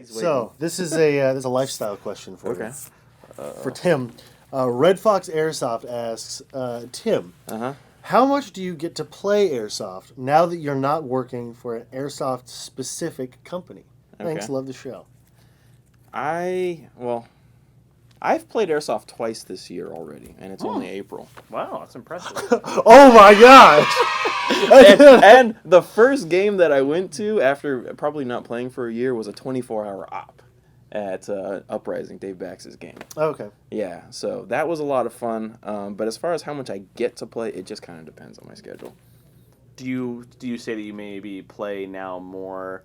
So this is a lifestyle question for you. For Tim, Red Fox Airsoft asks, Tim, how much do you get to play Airsoft now that you're not working for an Airsoft specific company? Thanks, love the show. I've played Airsoft twice this year already, and it's only April. Wow, that's impressive. Oh my gosh! and the first game that I went to after probably not playing for a year was a 24-hour op at Uprising, Dave Bax's game. Okay. Yeah, so that was a lot of fun. But as far as how much I get to play, it just kind of depends on my schedule. Do you say that you maybe play now more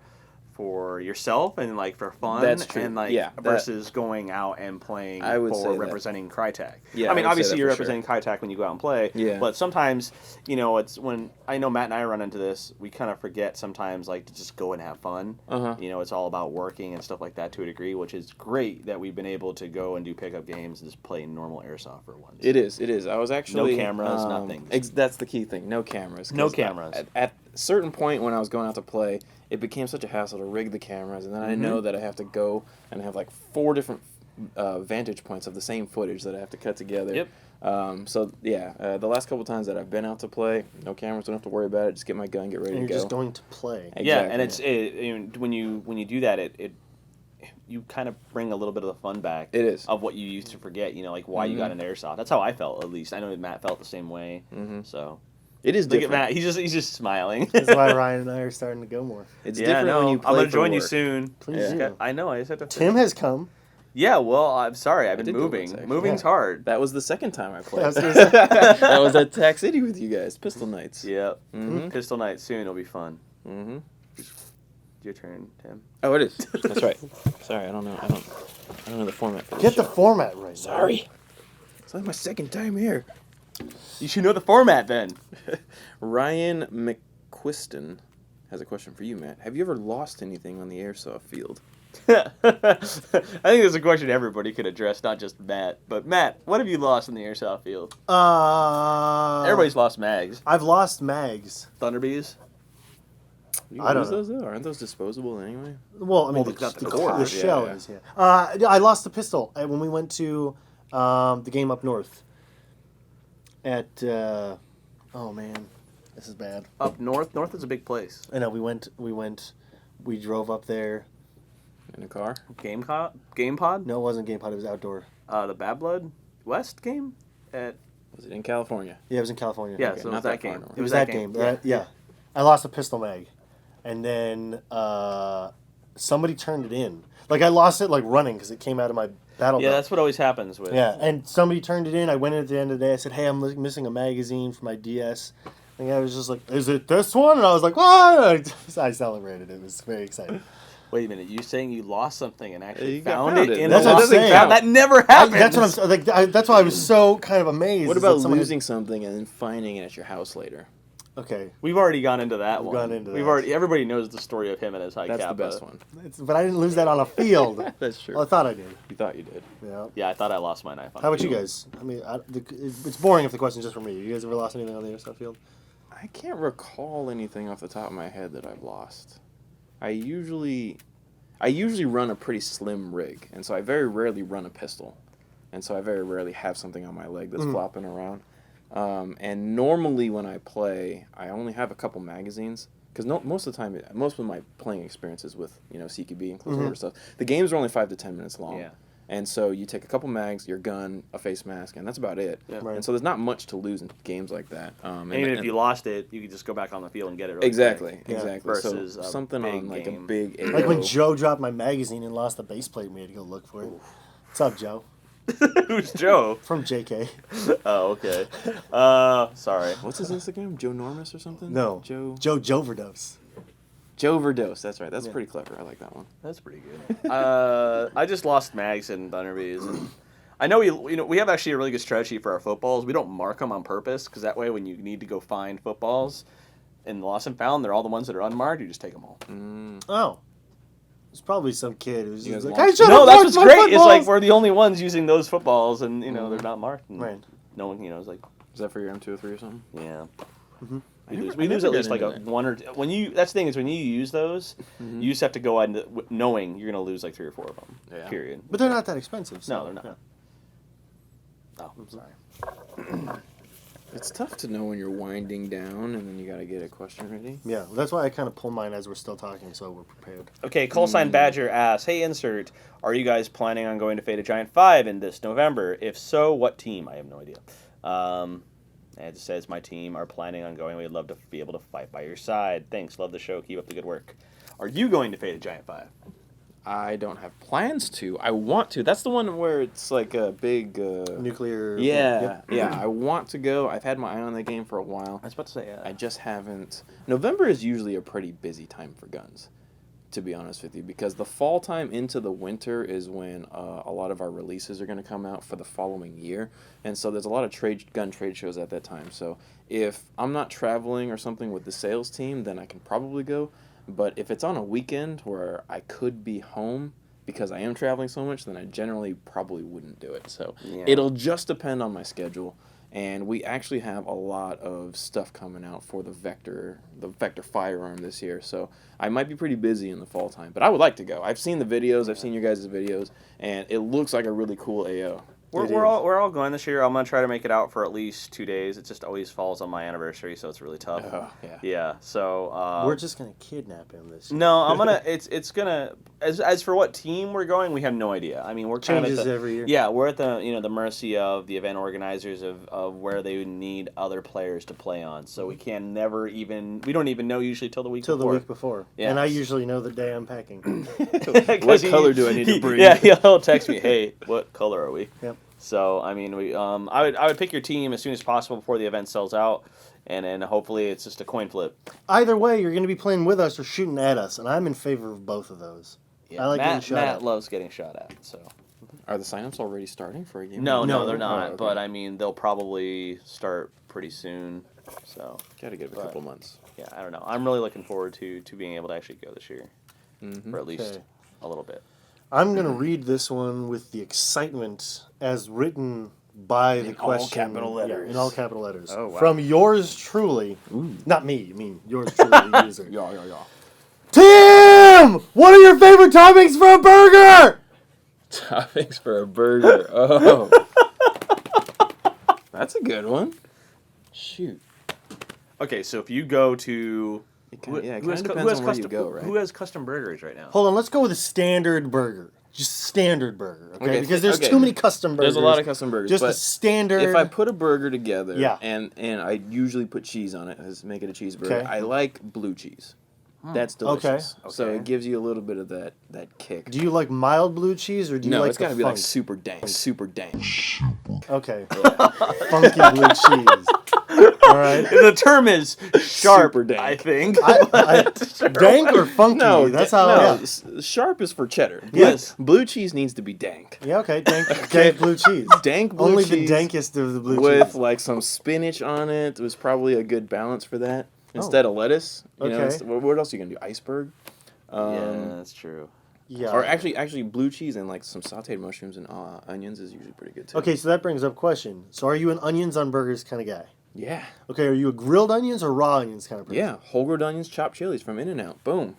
for yourself and like for fun? That's true. And versus going out and playing for representing Crytek. Yeah, I mean, obviously you're representing Crytek when you go out and play. Yeah. But sometimes, it's when I know Matt and I run into this, we kind of forget sometimes like to just go and have fun. It's all about working and stuff like that to a degree, which is great that we've been able to go and do pickup games and just play normal Airsoft for once. It is. I was actually no cameras, nothing. That's the key thing. No cameras. No cameras. At a certain point when I was going out to play, it became such a hassle to rig the cameras, and then I know that I have to go and have like 4 different vantage points of the same footage that I have to cut together. Yep. The last couple times that I've been out to play, no cameras, don't have to worry about it. Just get my gun, get ready to go. You're just going to play. Exactly. Yeah, and when you do that, you kind of bring a little bit of the fun back. It is. Of what you used to forget. Like why you got an Airsoft. That's how I felt, at least. I know Matt felt the same way. So. It is different. Look at Matt. He's just smiling. That's why Ryan and I are starting to go more. It's different when you play. I'm gonna for join work. you soon. Please do. I know. I just have to. Tim has come. Yeah. Well, I'm sorry. I've been moving. Moving's hard. That was the second time I played. I was gonna say. That was at Tax City with you guys. Pistol Nights. Yeah. Pistol Night soon. It'll be fun. Your turn, Tim. Oh, it is. That's right. Sorry, I don't know. I don't know the format for this Get the show. format right. Sorry. It's like my second time here. You should know the format then. Ryan McQuiston has a question for you, Matt. Have you ever lost anything on the airsoft field? I think there's a question everybody could address, not just Matt. But Matt, what have you lost in the Airsoft field? Everybody's lost mags. I've lost mags. Thunderbees? I don't know. Those, though? Aren't those disposable anyway? Well, I mean, the shell is, yeah. I lost the pistol when we went to the game up north. At, oh man, this is bad. Up north? North is a big place. I know, we drove up there. In a car? Game Pod? No, it wasn't Game Pod, it was outdoor. The Bad Blood West game? Was it in California? Yeah, it was in California. Yeah, okay, so it was that game. It was that game. Yeah. I lost a pistol mag. And then somebody turned it in. Like, I lost it, like, running, because it came out of my battle belt. Yeah, that's what always happens with. Yeah, and somebody turned it in. I went in at the end of the day. I said, hey, I'm missing a magazine for my DS. And I was just like, is it this one? And I was like, what? I celebrated. It was very exciting. Wait a minute, you saying you lost something and actually You found found it it. in That's a what I'm lost saying. found? That never happens. That's what I'm like. That's why I was so kind of amazed. What is about that someone losing something and then finding it at your house later? Okay, We've already gone into that We've one. gone into We've that. already. Everybody knows the story of him and his high That's kappa. the best one. but I didn't lose that on a field. That's true. Well, I thought I did. You thought you did. Yeah. Yeah, I thought I lost my knife. On How about the you field. guys? I mean, it's boring if the question's just for me. You guys ever lost anything on the airsoft field? I can't recall anything off the top of my head that I've lost. I usually run a pretty slim rig, and so I very rarely run a pistol. And so I very rarely have something on my leg that's flopping around. And normally when I play, I only have a couple magazines. Because most of the time, most of my playing experiences with, CQB and close order stuff, the games are only 5 to 10 minutes long. Yeah. And so you take a couple mags, your gun, a face mask, and that's about it. Yeah. Right. And so there's not much to lose in games like that. And even if you lost it, you could just go back on the field and get it. Really Exactly. quick. Versus a something big on like game. a big arrow. Like when Joe dropped my magazine and lost the base plate, we had to go look for it. What's up, Joe? Who's Joe? From JK. Oh, okay. Sorry. What's his Instagram? Joe Normus or something? No. Joe Joverdose. Joe Verdose. That's right. That's pretty clever. I like that one. That's pretty good. I just lost mags and Thunderbees. And I know we have actually a really good strategy for our footballs. We don't mark them on purpose because that way when you need to go find footballs in Lost and Found, they're all the ones that are unmarked. You just take them all. Oh. There's probably some kid who's just like, lost I should No, have that's marked what's my great. It's footballs. like we're the only ones using those footballs, and they're not marked. And Right. no one, is like, Is that for your M203 or something? yeah. We lose at least like one or when you. That's the thing is when you use those, you just have to go on knowing you're going to lose like 3 or 4 of them. Yeah. Period. But they're not that expensive. So. No, they're not. Yeah. Oh, I'm sorry. It's tough to know when you're winding down, and then you got to get a question ready. Yeah, that's why I kind of pull mine as we're still talking, so we're prepared. Okay, Callsign Badger asks, "Hey, Insert, are you guys planning on going to Fate of Giant 5 in this November? If so, what team?" I have no idea. It says, "My team are planning on going. We'd love to be able to fight by your side. Thanks, love the show. Keep up the good work." Are you going to Fate of Giant 5? I don't have plans to. I want to. That's the one where it's like a big... nuclear... Yeah, yeah. I want to go. I've had my eye on the game for a while. I was about to say, I just haven't... November is usually a pretty busy time for guns, to be honest with you, because the fall time into the winter is when a lot of our releases are going to come out for the following year, and so there's a lot of gun trade shows at that time. So if I'm not traveling or something with the sales team, then I can probably go. But if it's on a weekend where I could be home because I am traveling so much, then I generally probably wouldn't do it. So it'll just depend on my schedule. And we actually have a lot of stuff coming out for the Vector firearm this year. So I might be pretty busy in the fall time. But I would like to go. I've seen the videos. I've seen your guys' videos. And it looks like a really cool AO. We're all going this year. I'm gonna try to make it out for at least 2 days. It just always falls on my anniversary, so it's really tough. Yeah. So we're just gonna kidnap him this year. No, I'm gonna. It's gonna. As for what team we're going, we have no idea. I mean, we're kind changes of every year. Yeah, we're at the mercy of the event organizers of where they would need other players to play on. So we can never even. We don't even know usually till the week before. Yeah. And I usually know the day I'm packing. What color do I need to bring? Yeah, he'll text me. Hey, what color are we? Yep. So I mean, I would pick your team as soon as possible before the event sells out, and then hopefully it's just a coin flip. Either way, you're going to be playing with us or shooting at us, and I'm in favor of both of those. Yeah, I like getting shot at. Matt loves getting shot at. So, are the signups already starting for a game? No, they're not. Oh, okay. But I mean, they'll probably start pretty soon. So gotta give it a couple months. Yeah, I don't know. I'm really looking forward to being able to actually go this year, for at least a little bit. I'm going to read this one with the excitement as written by the question. In all capital letters. In all capital letters. Oh, wow. From yours truly. Ooh. Not me, I mean yours truly, the user. Yeah. Tim! What are your favorite toppings for a burger? Toppings for a burger. Oh. That's a good one. Shoot. Okay, so if you go to... Who has custom burgers right now? Hold on, let's go with a standard burger. Just standard burger, okay? Because there's too many custom burgers. There's a lot of custom burgers. Just a standard... If I put a burger together, and I usually put cheese on it, make it a cheeseburger, I like blue cheese. That's delicious. Okay. So it gives you a little bit of that kick. Do you like mild blue cheese, or do you like it's got to be like super dank. Super dank. Okay. Funky blue cheese. All right. The term is sharp, dank. I think. Dank or funky? No, that's how. Sharp is for cheddar. Yes. Blue cheese needs to be dank. Yeah, okay. Dank blue cheese. Dank blue Only cheese. Only the dankest of the blue cheese. With like some spinach on it. It was probably a good balance for that. Instead of lettuce. You know, what else are you going to do? Iceberg? Yeah, that's true. Yeah. Or actually blue cheese and like some sauteed mushrooms and onions is usually pretty good too. Okay, so that brings up a question. So are you an onions on burgers kind of guy? Yeah. Okay, are you a grilled onions or raw onions kind of person? Yeah, whole grilled onions, chopped chilies from In-N-Out. Boom.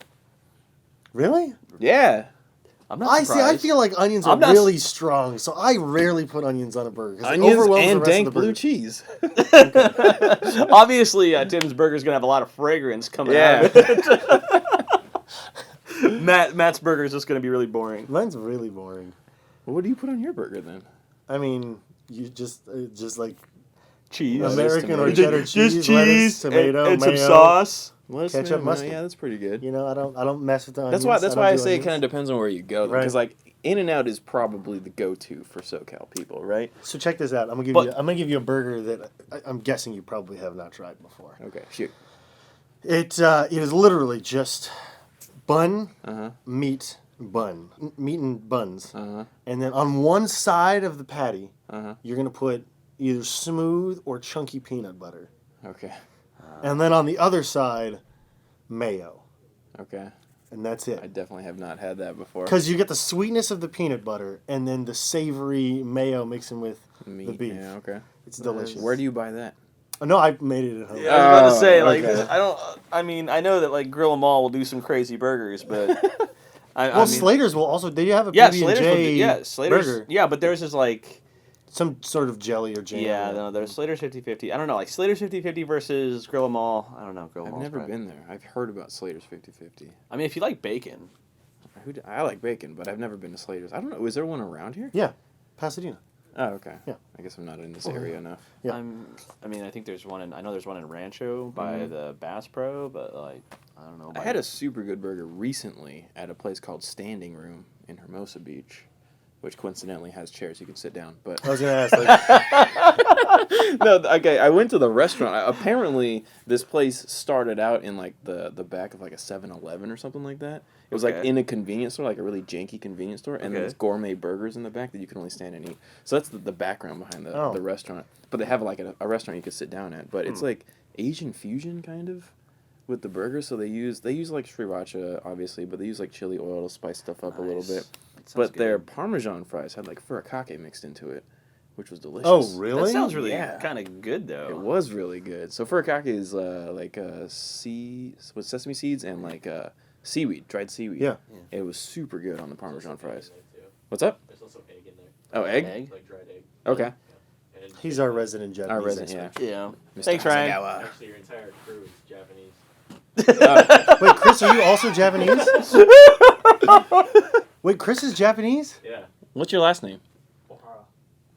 Really? Yeah. I'm not surprised. I feel like onions are really strong, so I rarely put onions on a burger. Onions and dank blue cheese. Obviously, Tim's burger's going to have a lot of fragrance coming out of it. Matt's burger is just going to be really boring. Mine's really boring. Well, what do you put on your burger then? I mean, you just like cheese, American or cheddar cheese, just lettuce, tomato, and mayo, some sauce. Ketchup, mustard. Yeah, that's pretty good. You know, I don't mess with the onions. That's why I say it kind of depends on where you go. Because like In-N-Out is probably the go-to for SoCal people, right? So check this out. I'm gonna give you a burger that I'm guessing you probably have not tried before. Okay, shoot. It is literally just bun, meat, bun, meat and buns, and then on one side of the patty, you're gonna put either smooth or chunky peanut butter. Okay. And then on the other side, mayo. Okay. And that's it. I definitely have not had that before. Because you get the sweetness of the peanut butter and then the savory mayo mixing with meat, the beef. Yeah, okay. It's delicious. Where do you buy that? Oh, no, I made it at home. Yeah, I was about to say, like, okay. I know that, like, Grill 'Em All will do some crazy burgers, but... Slater's will also... They have a Slater's PB&J Slater's burger. Yeah, but theirs is, like... Some sort of jelly or jam. Yeah, no, there's Slater's 50-50. I don't know, like, Slater's 50-50 versus Grill 'Em All. I don't know, Grill 'Em All. I've never been there. I've heard about Slater's 50-50. I mean, if you like bacon... I like bacon, but I've never been to Slater's. I don't know. Is there one around here? Yeah, Pasadena. Oh, okay. Yeah. I guess I'm not in this area enough. Yeah. I think there's one I know there's one in Rancho by the Bass Pro, but, like, I don't know. I had a super good burger recently at a place called Standing Room in Hermosa Beach, which coincidentally has chairs you can sit down. But I was going to ask, like... no, okay, I went to the restaurant. Apparently, this place started out in, like, the back of, like, a 7-Eleven or something like that. It was, like, in a convenience store, like a really janky convenience store, and there's gourmet burgers in the back that you can only stand and eat. So that's the background behind the restaurant. But they have, like, a restaurant you could sit down at. But it's, like, Asian fusion, kind of, with the burgers. So they use like, sriracha, obviously, but they use, like, chili oil to spice stuff up a little bit. But their Parmesan fries had, like, furikake mixed into it, which was delicious. Oh, really? That sounds really kind of good, though. It was really good. So furikake is, like, with sesame seeds and, like, seaweed, dried seaweed. Yeah. It was super good on the Parmesan fries. What's up? There's also egg in there. Oh, egg? Like dried egg. Okay. And He's our resident Japanese Our resident, expert. Yeah. Mr. Thanks, Ryan. Hasegawa. actually, your entire crew is Japanese. Wait, Chris, are you also Japanese? Wait, Chris is Japanese? Yeah. What's your last name? Ohara.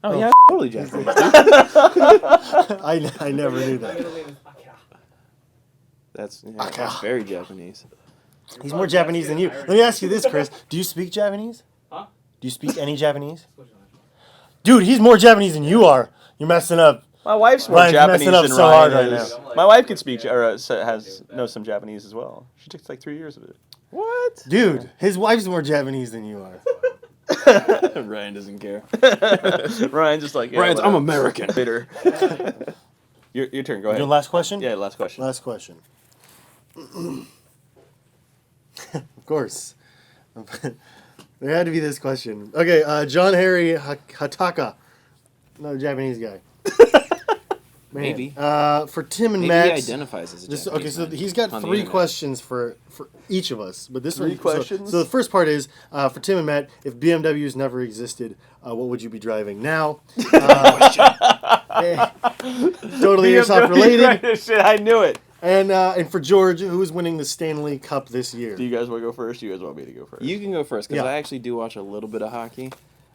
Oh, yeah, totally Japanese. I never knew that. Middle name is Akira. That's very Japanese. He's more Japanese than you. Let me ask you this, Chris. Do you speak Japanese? Huh? Do you speak any Japanese? Dude, he's more Japanese than you are. You're messing up. My wife's more Ryan's Japanese messing up than so Ryan hard right is. now. My wife can speak, knows some Japanese as well. She took like 3 years of it. What? Dude, his wife's more Japanese than you are. Ryan doesn't care. Ryan's just like, Ryan's, I'm American. Later. Your turn. Go ahead. Your last question? Yeah, last question. Last question. Of course. There had to be this question. Okay, John Harry Hataka. Another Japanese guy. Man. Maybe. For Tim and Maybe Matt. he identifies as a Japanese Okay, so man he's got on the 3 internet. questions for each of us. But this Three one, questions? So the first part is for Tim and Matt. If BMWs never existed, what would you be driving now? Totally airsoft related. Shit, I knew it. And for George, who's winning the Stanley Cup this year? Do you guys want to go first? Do you guys want me to go first? You can go first, because Yeah. I actually do watch a little bit of hockey.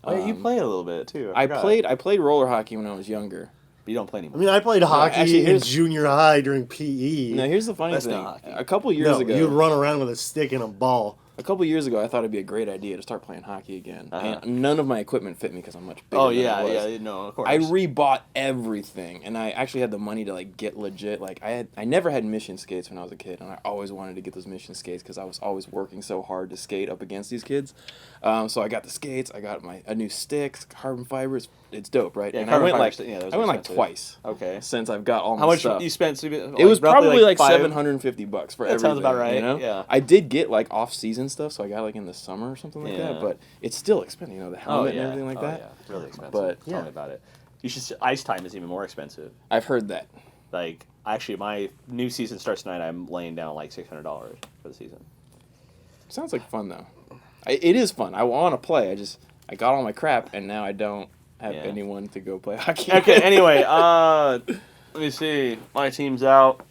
You play a little bit too. I forgot. played roller hockey when I was younger. But you don't play I anymore. mean, I played hockey actually, in here's- junior high during PE. Now, here's the funny That's thing. not hockey. A couple years ago, you'd run around with a stick and a ball. I thought it'd be a great idea to start playing hockey again. Uh-huh. And none of my equipment fit me because I'm much bigger Oh than yeah, I was. yeah, no, of course. I rebought everything, and I actually had the money to like get legit. Like I never had mission skates when I was a kid, and I always wanted to get those mission skates because I was always working so hard to skate up against these kids. So I got the skates, I got a new stick, carbon fibers. It's dope, right? Yeah, and I carbon went fibers, like those I are went like expensive. twice Okay. since I've got all How my much stuff. you spent? It was probably like $750. $750 for That everything. sounds about right, You know? yeah. I did get like off-season stuff, so I got like in the summer or something like Yeah. that. But it's still expensive, the helmet and everything like that. Yeah, really expensive. But- Tell me about it. You should. Ice time is even more expensive. I've heard that. Like, actually, my new season starts tonight. I'm laying down like $600 for the season. Sounds like fun though. It is fun. I want to play. I got all my crap, and now I don't have anyone to go play hockey. Okay. Anyway, let me see. My team's out.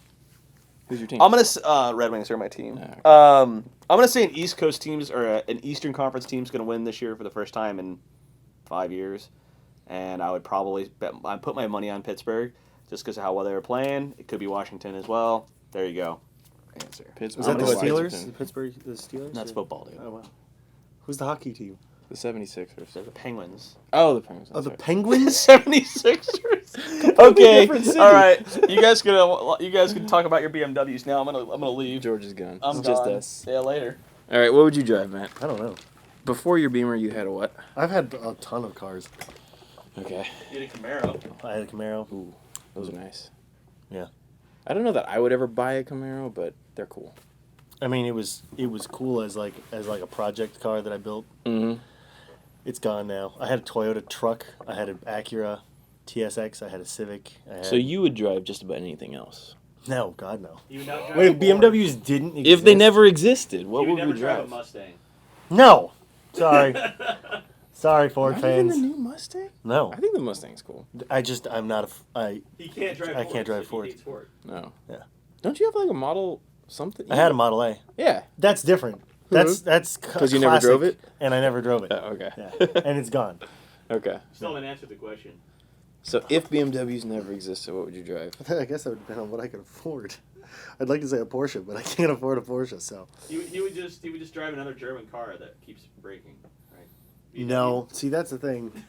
Who's your team? I'm gonna Red Wings are my team. Okay. I'm gonna say an East Coast team's or an Eastern Conference team's gonna win this year for the first time in 5 years, and I would probably I put my money on Pittsburgh just because of how well they were playing. It could be Washington as well. There you go. Answer. Pittsburgh. Was that the Oh, Steelers? Washington. The Pittsburgh the Steelers? That's football, dude. Oh, wow. Who's the hockey team? The 76ers. They're the Penguins. Oh, the Penguins. Oh, the that's right. Penguins? 76ers. Okay. different city. All right. You guys can talk about your BMWs now. I'm gonna leave. George is gone. I'm It's just gone. us. See ya later. All right, what would you drive, Matt? I don't know. Before your Beamer, you had a what? I've had a ton of cars. Okay. You had a Camaro. I had a Camaro. Ooh, those are nice. Yeah. I don't know that I would ever buy a Camaro, but they're cool. I mean, it was cool as like a project car that I built. Mm-hmm. It's gone now. I had a Toyota truck. I had an Acura. TSX. I had a Civic. So you would drive just about anything else? No, God no. You would not drive Wait, a Ford. BMWs didn't exist? If they never existed, what You would would never we drive drive? a Mustang. No. Sorry. Sorry, Ford Not even fans. the new Mustang? No. I think the Mustang's cool. I'm not He can't drive. I can't drive Ford. Fords. Ford. No. Yeah. Don't you have like a model something? I had a Model A. Yeah. That's different. That's Because you never drove it? And I never drove it. Oh, okay. Yeah. And it's gone. Okay. Still haven't answered the question. So if BMWs never existed, what would you drive? I guess that would depend on what I could afford. I'd like to say a Porsche, but I can't afford a Porsche, so. He would just drive another German car that keeps breaking, right? No. See, that's the thing.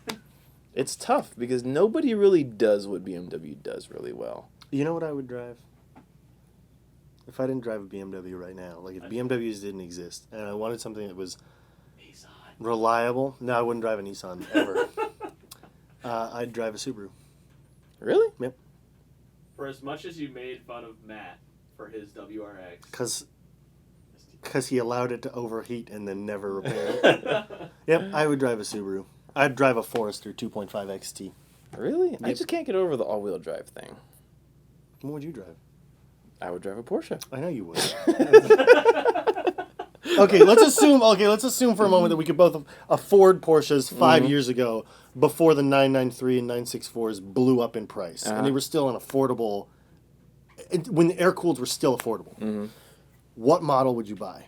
It's tough because nobody really does what BMW does really well. You know what I would drive? If I didn't drive a BMW right now, like if BMWs didn't exist, and I wanted something that was Nissan. reliable, no, I wouldn't drive a Nissan ever. I'd drive a Subaru. Really? Yep. For as much as you made fun of Matt for his WRX, Because he allowed it to overheat and then never repair it. Yep, I would drive a Subaru. I'd drive a Forester 2.5 XT. Really? Yep. I just can't get over the all-wheel drive thing. What would you drive? I would drive a Porsche. I know you would. Okay, let's assume for a moment that we could both afford Porsches 5 years ago before the 993 and 964s blew up in price. And they were still an affordable, when the air-cooled were still affordable. What model would you buy?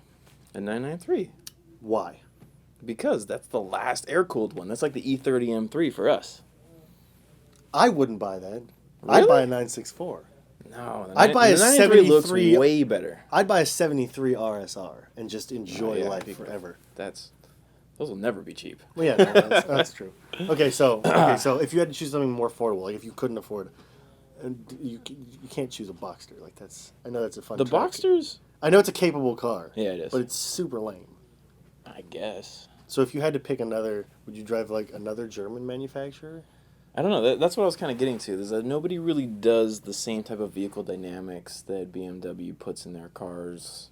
A 993. Why? Because that's the last air-cooled one. That's like the E30 M3 for us. I wouldn't buy that. Really? I'd buy a 964. No. I'd buy a 993 looks 73 way better. I'd buy a 73 RSR and just enjoy yeah, life forever. Those will never be cheap. Well, yeah, no, that's true. Okay, so if you had to choose something more affordable, like if you couldn't afford, you can't choose a Boxster. Like I know that's a fun. The track. Boxsters? I know it's a capable car. Yeah, it is. But it's super lame. I guess. So if you had to pick another, would you drive like another German manufacturer? I don't know. That's what I was kind of getting to. Is that nobody really does the same type of vehicle dynamics that BMW puts in their cars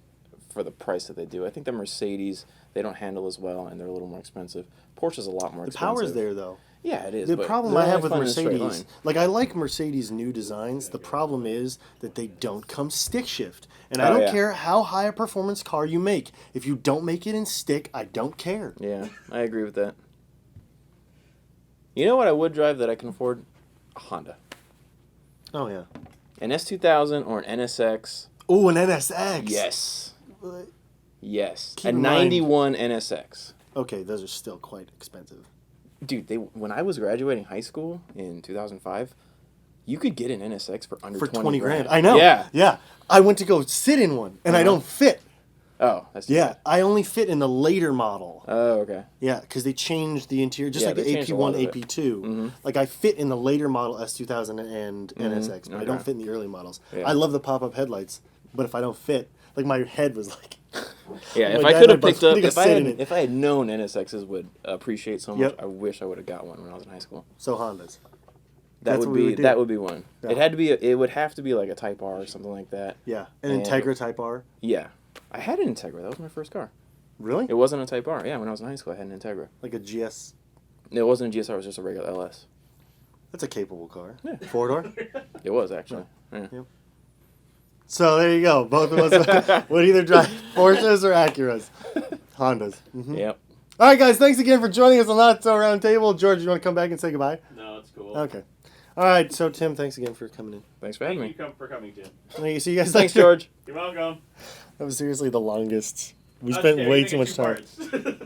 for the price that they do. I think the Mercedes, they don't handle as well, and they're a little more expensive. Porsche's a lot more expensive. The power's there, though. Yeah, it is. The but problem they're I have only with fun in a straight Mercedes, line. like I like Mercedes' new designs. The problem is that they don't come stick shift. And Oh, I don't yeah. care how high a performance car you make. If you don't make it in stick, I don't care. Yeah, I agree with that. You know what I would drive that I can afford? A Honda. Oh, yeah. An S2000 or an NSX. Oh, an NSX. Yes. Yes. Keep a in mind- 91 NSX. Okay, those are still quite expensive. Dude, when I was graduating high school in 2005, you could get an NSX for under For 20 grand. I know. Yeah. Yeah. I went to go sit in one, and I don't fit. Oh, that's Yeah, I only fit in the later model. Oh, okay. Yeah, because they changed the interior, just Yeah, like the they changed a lot AP1, of it. AP2. Like I fit in the later model S2000 and NSX, but I don't Okay. fit in the early models. Yeah. I love the pop-up headlights, but if I don't fit, like my head was like. Yeah, My if I dad could and have I picked both up, took a sit in it. if I had known NSXs would appreciate so much, Yep. I wish I would have got one when I was in high school. So Hondas. That That's would what we be would do. that would be one. Yeah. It would have to be like a Type R or something like that. Yeah, an And- Integra Type R. Yeah, I had an Integra. That was my first car. Really? It wasn't a Type R. Yeah, when I was in high school, I had an Integra. Like a GS. It wasn't a GSR. It was just a regular LS. That's a capable car. Yeah. 4-door. It was actually. Yeah. So there you go. Both of us would either drive Porsches or Acuras. Hondas. Mhm. Yep. All right, guys. Thanks again for joining us on Not So Round Table. George, you want to come back and say goodbye? No, it's cool. Okay. All right. So Tim, thanks again for coming in. Thanks for Thank having you me. for coming, Tim. Thank you. See you guys Thanks, later. George. Oh, You're welcome. That was seriously the longest. We That's spent okay, way we too make much it time. two parts.